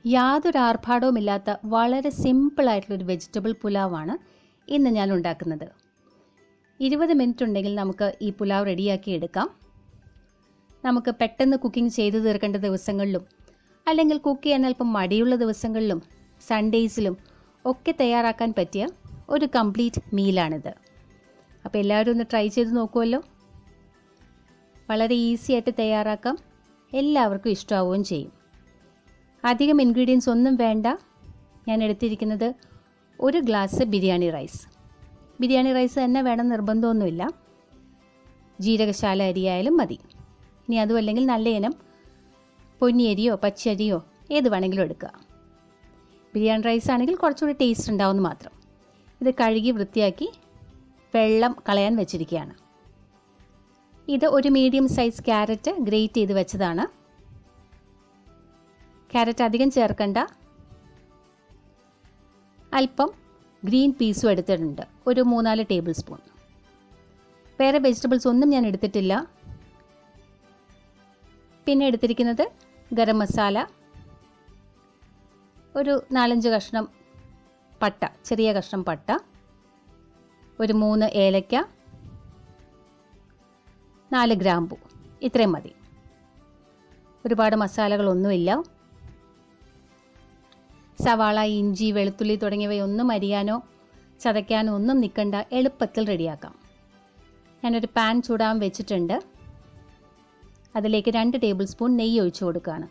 യാതൊരു ആർഭാടവുമില്ലാത്ത വളരെ സിമ്പിളായിട്ടുള്ളൊരു വെജിറ്റബിൾ പുലാവാണ് ഇന്ന് ഞാൻ ഉണ്ടാക്കുന്നത്. 20 മിനിറ്റ് ഉണ്ടെങ്കിൽ നമുക്ക് ഈ പുലാവ് റെഡിയാക്കി എടുക്കാം. നമുക്ക് പെട്ടെന്ന് കുക്കിംഗ് ചെയ്തു തീർക്കേണ്ട ദിവസങ്ങളിലും അല്ലെങ്കിൽ കുക്ക് ചെയ്യാൻ അല്പം മടിയുള്ള ദിവസങ്ങളിലും സൺഡേയ്സിലും ഒക്കെ തയ്യാറാക്കാൻ പറ്റിയ ഒരു കംപ്ലീറ്റ് മീലാണിത്. അപ്പോൾ എല്ലാവരും ഒന്ന് ട്രൈ ചെയ്ത് നോക്കുമല്ലോ. വളരെ ഈസി ആയിട്ട് തയ്യാറാക്കാം, എല്ലാവർക്കും ഇഷ്ടമാവുകയും ചെയ്യും. അധികം ഇൻഗ്രീഡിയൻസ് ഒന്നും വേണ്ട. ഞാൻ എടുത്തിരിക്കുന്നത് 1 glass biryani rice. Biryani rice തന്നെ വേണം നിർബന്ധമൊന്നുമില്ല, ജീരകശാല അരിയായാലും മതി. ഇനി അതുമല്ലെങ്കിൽ നല്ല ഇനം പൊന്നിയരിയോ പച്ചരിയോ ഏത് വേണമെങ്കിലും എടുക്കുക. ബിരിയാണി റൈസ് ആണെങ്കിൽ കുറച്ചുകൂടി ടേസ്റ്റ് ഉണ്ടാവുമെന്ന് മാത്രം. ഇത് കഴുകി വൃത്തിയാക്കി വെള്ളം കളയാൻ വെച്ചിരിക്കുകയാണ്. ഇത് ഒരു മീഡിയം സൈസ് ക്യാരറ്റ് ഗ്രേറ്റ് ചെയ്ത് വെച്ചതാണ്. ക്യാരറ്റ് അധികം ചേർക്കണ്ട. അല്പം ഗ്രീൻ പീസും എടുത്തിട്ടുണ്ട്, ഒരു 3-4 ടേബിൾ സ്പൂൺ. വേറെ വെജിറ്റബിൾസ് ഒന്നും ഞാൻ എടുത്തിട്ടില്ല. പിന്നെ എടുത്തിരിക്കുന്നത് ഗരം മസാല, ഒരു 4-5 കഷ്ണം പട്ട, ചെറിയ കഷ്ണം പട്ട, ഒരു 3 ഏലക്ക, 4 ഗ്രാമ്പു. ഇത്രയും മതി. ഒരുപാട് മസാലകളൊന്നുമില്ല. സവാള, ഇഞ്ചി, വെളുത്തുള്ളി തുടങ്ങിയവയൊന്നും അരിയാനോ ചതയ്ക്കാനോ ഒന്നും നിൽക്കണ്ട, എളുപ്പത്തിൽ റെഡിയാക്കാം. ഞാനൊരു പാൻ ചൂടാൻ വെച്ചിട്ടുണ്ട്. അതിലേക്ക് 2 ടേബിൾ സ്പൂൺ നെയ്യ് ഒഴിച്ചു കൊടുക്കുകയാണ്.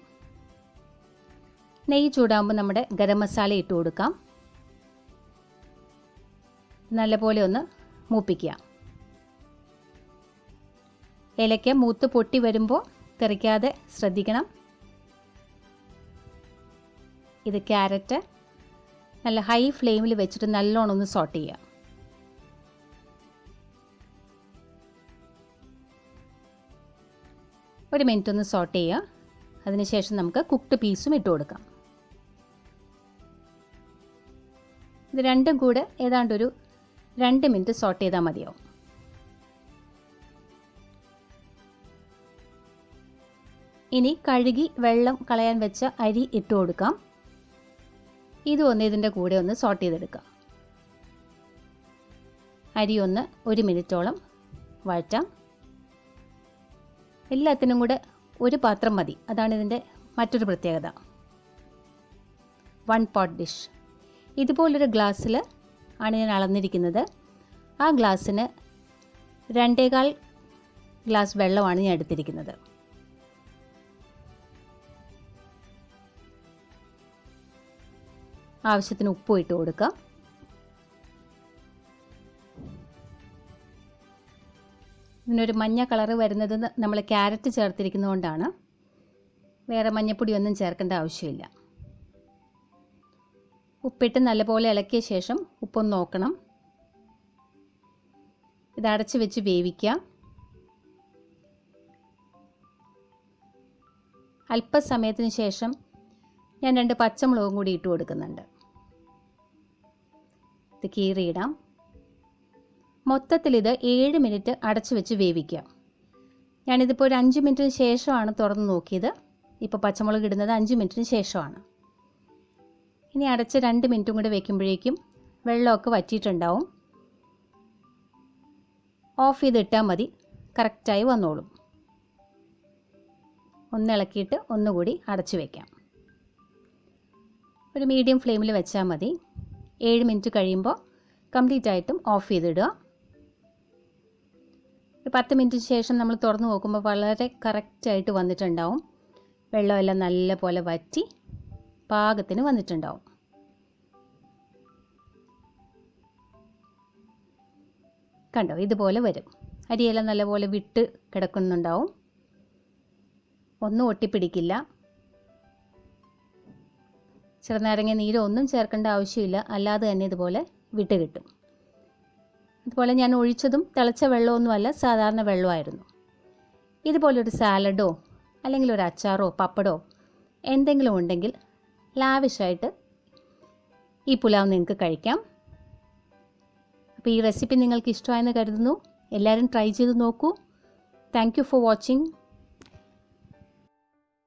നെയ്യ് ചൂടാകുമ്പോൾ നമ്മുടെ ഗരം മസാല ഇട്ട് കൊടുക്കാം. നല്ലപോലെ ഒന്ന് മൂപ്പിക്കുക. ഏലക്ക മൂത്ത് പൊട്ടി വരുമ്പോൾ തെറിക്കാതെ ശ്രദ്ധിക്കണം. ഇത് ക്യാരറ്റ് നല്ല ഹൈ ഫ്ലെയിമിൽ വെച്ചിട്ട് നല്ലോണം ഒന്ന് സോട്ട് ചെയ്യുക. ഒരു മിനിറ്റ് ഒന്ന് സോട്ട് ചെയ്യുക. അതിനുശേഷം നമുക്ക് കുക്ക്ഡ് പീസും ഇട്ട് കൊടുക്കാം. ഇത് രണ്ടും കൂടെ ഏതാണ്ടൊരു 2 മിനിറ്റ് സോട്ട് ചെയ്താൽ മതിയാവും. ഇനി കഴുകി വെള്ളം കളയാൻ വെച്ച അരി ഇട്ട് കൊടുക്കാം. ഇത് ഇതിൻ്റെ കൂടെ ഒന്ന് സോട്ട് ചെയ്തെടുക്കാം. അരി ഒന്ന് 1 മിനിറ്റോളം വഴറ്റാം. എല്ലാത്തിനും കൂടെ ഒരു പാത്രം മതി, അതാണ് ഇതിൻ്റെ മറ്റൊരു പ്രത്യേകത. 1 പോട്ട് ഡിഷ്. ഇതുപോലൊരു ഗ്ലാസ്സിൽ ആണ് ഞാൻ അളന്നിരിക്കുന്നത്. ആ ഗ്ലാസ്സിന് 2.25 ഗ്ലാസ് വെള്ളമാണ് ഞാൻ എടുത്തിരിക്കുന്നത്. ആവശ്യത്തിന് ഉപ്പും ഇട്ട് കൊടുക്കാം. ഇതിനൊരു മഞ്ഞ കളറ് വരുന്നത് നമ്മൾ ക്യാരറ്റ് ചേർത്തിരിക്കുന്നതുകൊണ്ടാണ്. വേറെ മഞ്ഞപ്പൊടി ഒന്നും ചേർക്കേണ്ട ആവശ്യമില്ല. ഉപ്പിട്ട് നല്ലപോലെ ഇളക്കിയ ശേഷം ഉപ്പൊന്ന് നോക്കണം. ഇത് അടച്ച് വെച്ച് വേവിക്കാം. അല്പസമയത്തിന് ശേഷം ഞാൻ 2 പച്ചമുളകും കൂടി ഇട്ട് കൊടുക്കുന്നുണ്ട്. ഇത് കീറിയിടാം. മൊത്തത്തിൽ ഇത് 7 മിനിറ്റ് അടച്ചു വെച്ച് വേവിക്കാം. ഞാനിതിപ്പോൾ ഒരു 5 മിനിറ്റിന് ശേഷമാണ് തുറന്ന് നോക്കിയത്. ഇപ്പോൾ പച്ചമുളക് ഇടുന്നത് 5 മിനിറ്റിന് ശേഷമാണ്. ഇനി അടച്ച് 2 മിനിറ്റും കൂടി വയ്ക്കുമ്പോഴേക്കും വെള്ളമൊക്കെ വറ്റിയിട്ടുണ്ടാവും. ഓഫ് ചെയ്തിട്ടാൽ മതി, കറക്റ്റായി വന്നോളും. ഒന്ന് ഇളക്കിയിട്ട് ഒന്നുകൂടി അടച്ചു വയ്ക്കാം. ഒരു മീഡിയം ഫ്ലെയിമിൽ വെച്ചാൽ മതി. 7 മിനിറ്റ് കഴിയുമ്പോൾ കംപ്ലീറ്റ് ആയിട്ടും ഓഫ് ചെയ്തിടുക. ഒരു 10 മിനിറ്റിന് ശേഷം നമ്മൾ തുറന്ന് നോക്കുമ്പോൾ വളരെ കറക്റ്റായിട്ട് വന്നിട്ടുണ്ടാവും. വെള്ളമെല്ലാം നല്ല പോലെ വറ്റി പാകത്തിന് വന്നിട്ടുണ്ടാവും. കണ്ടോ, ഇതുപോലെ വരും. അരിയെല്ലാം നല്ലപോലെ വിട്ട് കിടക്കുന്നുണ്ടാവും. ഒന്നും ഒട്ടിപ്പിടിക്കില്ല. ചെറുനാരങ്ങ നീരോ ഒന്നും ചേർക്കേണ്ട ആവശ്യമില്ല, അല്ലാതെ തന്നെ ഇതുപോലെ വിട്ട് കിട്ടും. അതുപോലെ ഞാൻ ഒഴിച്ചതും തിളച്ച വെള്ളമൊന്നുമല്ല, സാധാരണ വെള്ളമായിരുന്നു. ഇതുപോലൊരു സാലഡോ അല്ലെങ്കിൽ ഒരു അച്ചാറോ പപ്പടോ എന്തെങ്കിലും ഉണ്ടെങ്കിൽ ലാവിഷായിട്ട് ഈ പുലാവ് നിങ്ങൾക്ക് കഴിക്കാം. അപ്പോൾ ഈ റെസിപ്പി നിങ്ങൾക്ക് ഇഷ്ടമായെന്ന് കരുതുന്നു. എല്ലാവരും ട്രൈ ചെയ്ത് നോക്കൂ. Thank you for watching.